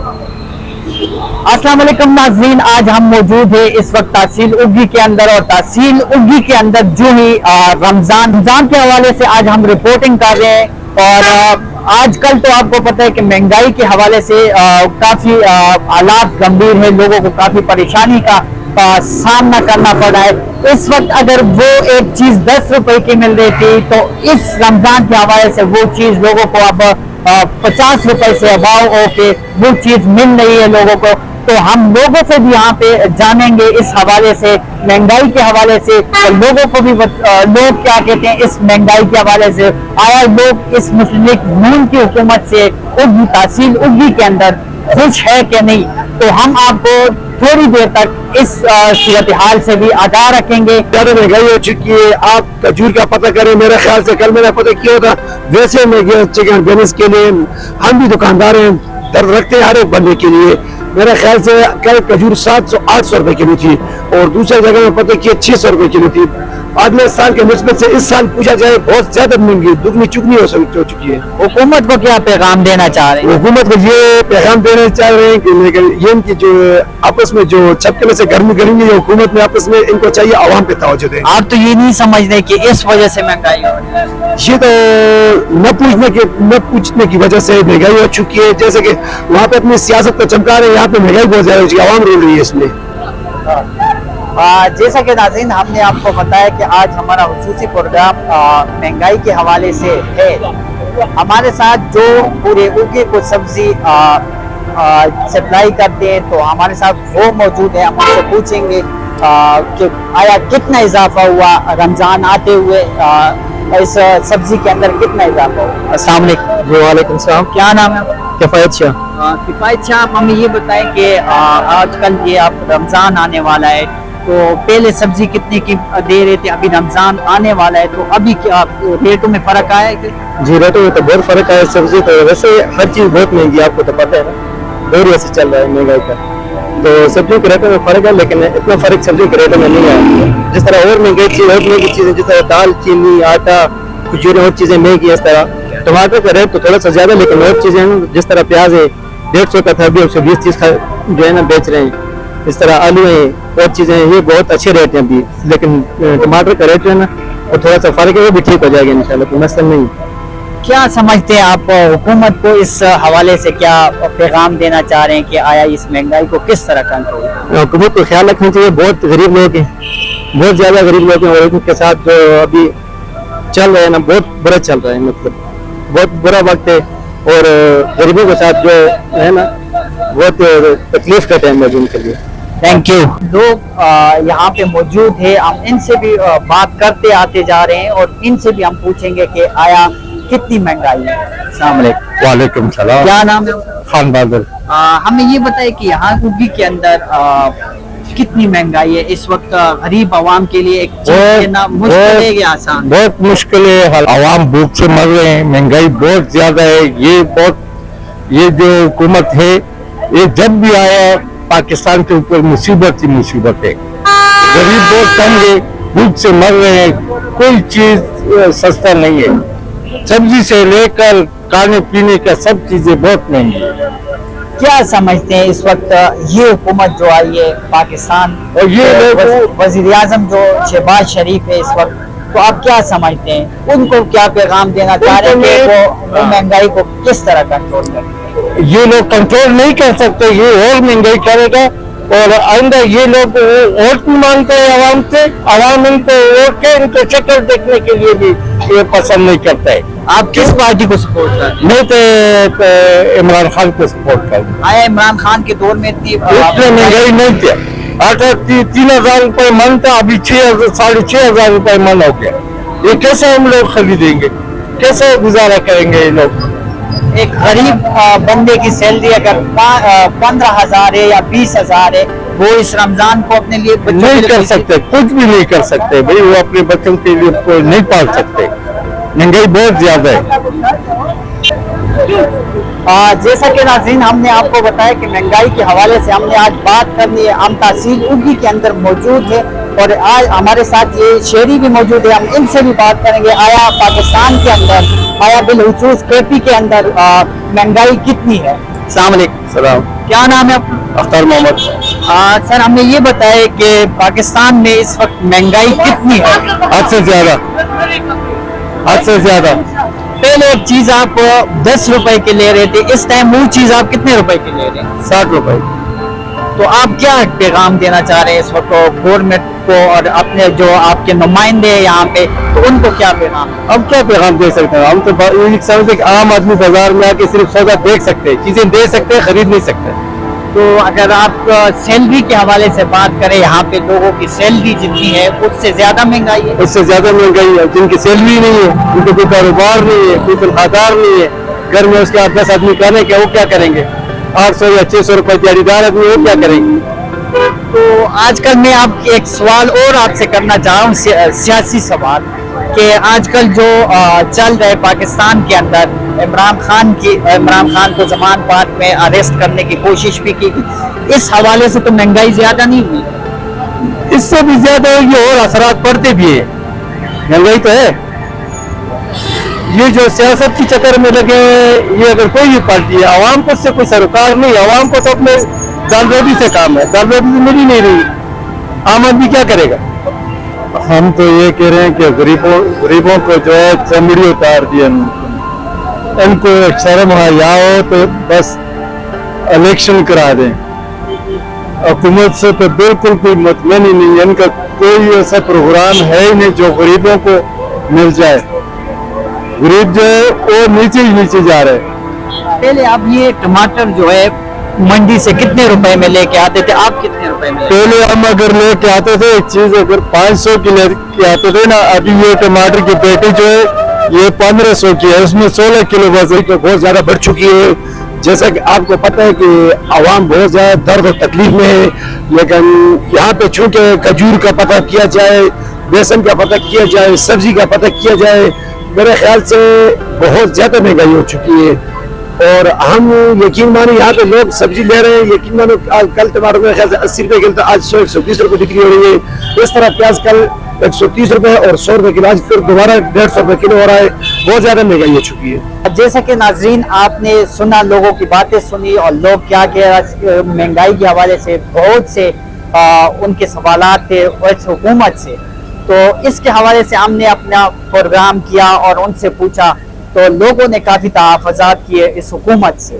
अस्सलाम वालेकुम नाज़रीन, आज हम मौजूद है इस वक्त तहसील उग्गी के अंदर, और तहसील उग्गी के अंदर जो ही रमजान के हवाले से आज हम रिपोर्टिंग कर रहे हैं। और आजकल तो आपको पता है कि महंगाई के हवाले से काफी हालात गंभीर है, लोगों को काफी परेशानी का सामना करना पड़ रहा है। इस वक्त अगर वो एक चीज 10 रुपए की मिल रही थी, तो इस रमजान के हवाले से वो चीज लोगों को अब 50 रुपए से अबाव होके वो चीज मिल रही है लोगों को। तो हम लोगों से भी यहाँ पे जानेंगे इस हवाले से, महंगाई के हवाले से, तो लोगों को भी लोग क्या कहते हैं इस महंगाई के हवाले से। आया लोग इस मुस्लिम लीग नून की हुकूमत से उग्गी तहसील उग्गी के अंदर खुश है कि नहीं, तो हम आपको थोड़ी देर तक इस सूरत हाल से भी आगाह रखेंगे। ज्यादा महंगाई हो चुकी है, आप खजूर का पता करें। मेरे ख्याल से कल मेरा पता किया था, वैसे मैं गया चिकन बिजनेस के लिए, हम भी दुकानदार हैं, दर्द रखते हैं हर एक बंदे के लिए। मेरे ख्याल से कल खजूर 700-800 रुपए किलो थी, और दूसरी जगह में पता किया 600 रुपए किलो थी। अगले साल के निस्बत से इस साल पूछा जाए बहुत ज्यादा महंगी, दुगनी चुगनी हो चुकी है। हुकूमत को क्या पैगाम देना चाह रहे हैं? हुकूमत को ये पैगाम देना चाह रहे हैं कि ये इनकी जो आपस में जो छपकने से गर्मी है, हुकूमत में आपस में इनको चाहिए आवाम पे तवज्जो दें। आप तो ये नहीं समझते कि इस वजह से महंगाई हो रही है? ये तो न पूछने की वजह से महंगाई हो चुकी है। जैसे कि वहाँ पे अपनी सियासत को चमका रहे हैं, यहाँ पे महंगाई बहुत ज्यादा हो चुकी है, आवाम रोल रही है इसमें। जैसा कि नाज़रीन हमने आपको बताया कि आज हमारा हुसूसी प्रोग्राम महंगाई के हवाले से है। हमारे साथ जो पूरे उग्गी को सब्जी सप्लाई करते हैं, तो हमारे साथ वो मौजूद है। हम उनसे पूछेंगे कि आया कितना इजाफा हुआ रमज़ान आते हुए, इस सब्जी के अंदर कितना इजाफा हुआ। अस्सलाम वालेकुम। वालेकुम सलाम। क्या नाम है? किफायत शाह। किफायत शाह, हमें ये बताएं कि आजकल ये आप रमज़ान आने वाला है, तो पहले सब्जी कितने की दे रहे थे, अभी रमजान आने वाला है, तो अभी क्या रेटों में फर्क आया है? जी रेटों में तो बहुत फर्क आया। सब्जी तो वैसे हर चीज बहुत महंगी, आपको तो पता है ना, दौर ऐसे चल रहा है महंगाई का, तो सब्जियों के रेटों में फर्क है, लेकिन इतना फर्क सब्जियों के रेटों में नहीं आया। जिस तरह और महंगी चीज और महंगी चीजें, जिस तरह दाल, चीनी, आटा, खजूरें और चीजें महंगी, इस तरह टमाटर का रेट तो थोड़ा सा ज्यादा, लेकिन और चीजें जिस तरह प्याज है 150 का था, अभी 120-30 का जो है ना बेच रहे हैं। इस तरह आलू है और चीजें, ये बहुत अच्छे रेट हैं अभी, लेकिन टमाटर का रेट है ना वो थोड़ा सा फर्क है, वो भी ठीक हो जाएगा इंशाल्लाह, कोई मसला नहीं। क्या समझते हैं आप, हुकूमत को इस हवाले से क्या पैगाम देना चाह रहे हैं कि आया इस महंगाई को किस तरह कंट्रोल? हुकूमत को ख्याल रखना चाहिए। बहुत गरीब लोग हैं, बहुत ज्यादा गरीब लोग हैं, और इनके साथ जो अभी चल रहे हैं ना बहुत बुरा चल रहा है, मतलब बहुत बुरा वक्त है, और गरीबों के साथ जो है ना बहुत तकलीफ का टाइम है उनके लिए। Thank you. लोग यहाँ पे मौजूद है, हम इनसे भी बात करते आते जा रहे हैं, और इनसे भी हम पूछेंगे कि आया कितनी महंगाई है। अस्सलाम वालेकुम। वालेकुम सलाम। क्या नाम है? खान बहादुर। हमें ये बताए कि यहाँ उग्गी के अंदर कितनी महंगाई है इस वक्त गरीब आवाम के लिए? एक चीज लेना मुश्किल है या आसान? बहुत मुश्किल है, आवाम भूख से मर रहे हैं, महंगाई बहुत ज्यादा है। ये जो हुकूमत है, ये जब भी आया पाकिस्तान के ऊपर मुसीबत ही मुसीबत है। गरीब बहुत कम है, भूख से मर रहे हैं, कोई चीज सस्ता नहीं है, सब्जी से लेकर खाने पीने का सब चीजें बहुत महंगी है। क्या समझते हैं इस वक्त ये हुकूमत जो आई है पाकिस्तान, और ये वजीर आजम जो शहबाज शरीफ है इस वक्त, तो आप क्या समझते हैं, उनको क्या पैगाम देना चाह रहे हैं कि वो महंगाई को किस तरह कंट्रोल करें? ये लोग कंट्रोल नहीं कर सकते, ये और महंगाई करेगा, और आइंदा ये लोग वोट नहीं मांगते हैं आवाम से, आवाम इनको वोट के इनको शक्ल देखने के लिए भी ये पसंद नहीं करता है। आप किस पार्टी को सपोर्ट कर रहे हैं? मैं तो इमरान खान को सपोर्ट कर रहा हूँ। आया इमरान खान के दौर में इतनी महंगाई नहीं थी, आटा 3,000 रुपए मन था, अभी 6,000-6,500 रुपए मन हो गया। ये कैसे हम लोग खरीदेंगे, कैसे गुजारा करेंगे ये लोग? एक गरीब बंदे की सैलरी अगर 15,000 है या 20,000 है, वो इस रमजान को अपने लिए नहीं कर सकते, कुछ भी नहीं कर सकते भाई, वो अपने बच्चों के लिए नहीं पाल सकते, महंगाई बहुत ज्यादा है। जैसा कि नाज़रीन हमने आपको बताया कि महंगाई के हवाले से हमने आज बात करनी है। हम तहसील उग्गी के अंदर मौजूद है, और आज हमारे साथ ये शहरी भी मौजूद है, हम इनसे भी बात करेंगे आया पाकिस्तान के अंदर, आया बिलखुसूस KP के अंदर महंगाई कितनी है। अस्सलाम वालेकुम। सलाम। क्या नाम है आपका? अख्तर मोहम्मद। सर हमें ये बताएं कि पाकिस्तान में इस वक्त महंगाई कितनी है? हद से ज्यादा, हद से ज्यादा। पहले एक चीज आप 10 रुपए के ले रहे थे, इस टाइम वो चीज आप कितने रुपए की ले रहे हैं? 60 रुपए। तो आप क्या पैगाम देना चाह रहे हैं इस वक्त गवर्नमेंट को और अपने जो आपके नुमाइंदे हैं यहाँ पे, तो उनको क्या पैगाम? अब क्या पैगाम दे सकते हैं? हम तो ये समझते कि आम आदमी बाजार में आके सिर्फ सौदा देख सकते हैं, चीजें दे सकते हैं, खरीद नहीं सकते। तो अगर आप सैलरी के हवाले से बात करें, यहाँ पे लोगों की सैलरी जितनी है उससे ज्यादा महंगाई है। उससे ज्यादा महंगाई है। जिनकी सैलरी नहीं है, उनको कोई कारोबार नहीं है, कोई तनख्वाहदार नहीं है, घर में उसके 8-10 आदमी खाने के, वो क्या करेंगे? 800 या 600 रुपए दिहाड़ीदार आदमी, वो क्या करेंगे? तो आजकल मैं आप एक सवाल और आपसे करना चाह रहा हूँ, सियासी सवाल, कि आजकल जो चल रहा है पाकिस्तान के अंदर, इमरान खान को जमान पाक में अरेस्ट करने की कोशिश भी की, इस हवाले से तो महंगाई ज्यादा नहीं हुई? इससे भी ज्यादा ये और असरात पड़ते भी है। महंगाई तो है। ये जो सियासत की चक्कर में लगे, ये अगर कोई भी पार्टी है, आवाम को उससे कोई सरोकार नहीं है। आवाम को तो अपने दाल रोटी से काम है, दाल रोटी तो मिल ही नहीं रही, आम आदमी क्या करेगा? हम तो ये कह रहे हैं कि गरीबों को जो है चमड़ी उतार दिया, इनको शर्म हया हो तो बस इलेक्शन करा दें। हुकूमत से तो बिल्कुल कोई मुतमईन ही नहीं है, इनका कोई ऐसा प्रोग्राम है ही नहीं जो गरीबों को मिल जाए। गरीब जो है वो नीचे ही नीचे जा रहे हैं। पहले आप ये टमाटर जो है मंडी से कितने रुपए में लेके आते थे, आप कितने रुपए में? पहले हम अगर लेके आते थे एक चीज, अगर 500 की लेके आते थे ना, अभी ये टमाटर की पेटी जो है ये 1500 की है, उसमें 16 किलो वजन तो बहुत ज्यादा बढ़ चुकी है। जैसा कि आपको पता है कि आवाम बहुत ज्यादा दर्द और तकलीफ में है, लेकिन यहाँ पे चूंकि खजूर का पता किया जाए, बेसन का पता किया जाए, सब्जी का पता किया जाए, मेरे ख्याल से बहुत ज्यादा महंगाई हो चुकी है। और हम यकीन माने यहाँ पे लोग सब्जी ले रहे हैं, यकीन मानो कल टमाटर मेरे ख्याल से 80 रुपए किलो, आज 100-120 रुपए बिक्री हो रही है। इस तरह प्याज कल 130 रुपए और 100 रुपए किलो, आज फिर दोबारा 150 रुपए किलो हो रहा है। बहुत ज्यादा महंगाई हो चुकी है। जैसा कि नाजरीन आपने सुना, लोगों की बातें सुनी और लोग क्या कह, महंगाई के हवाले से बहुत से उनके सवालात थे हुकूमत से, तो इसके हवाले से हमने अपना प्रोग्राम किया और उनसे पूछा, तो लोगों ने काफी तहफ़्फ़ुज़ात किए इस हुकूमत से।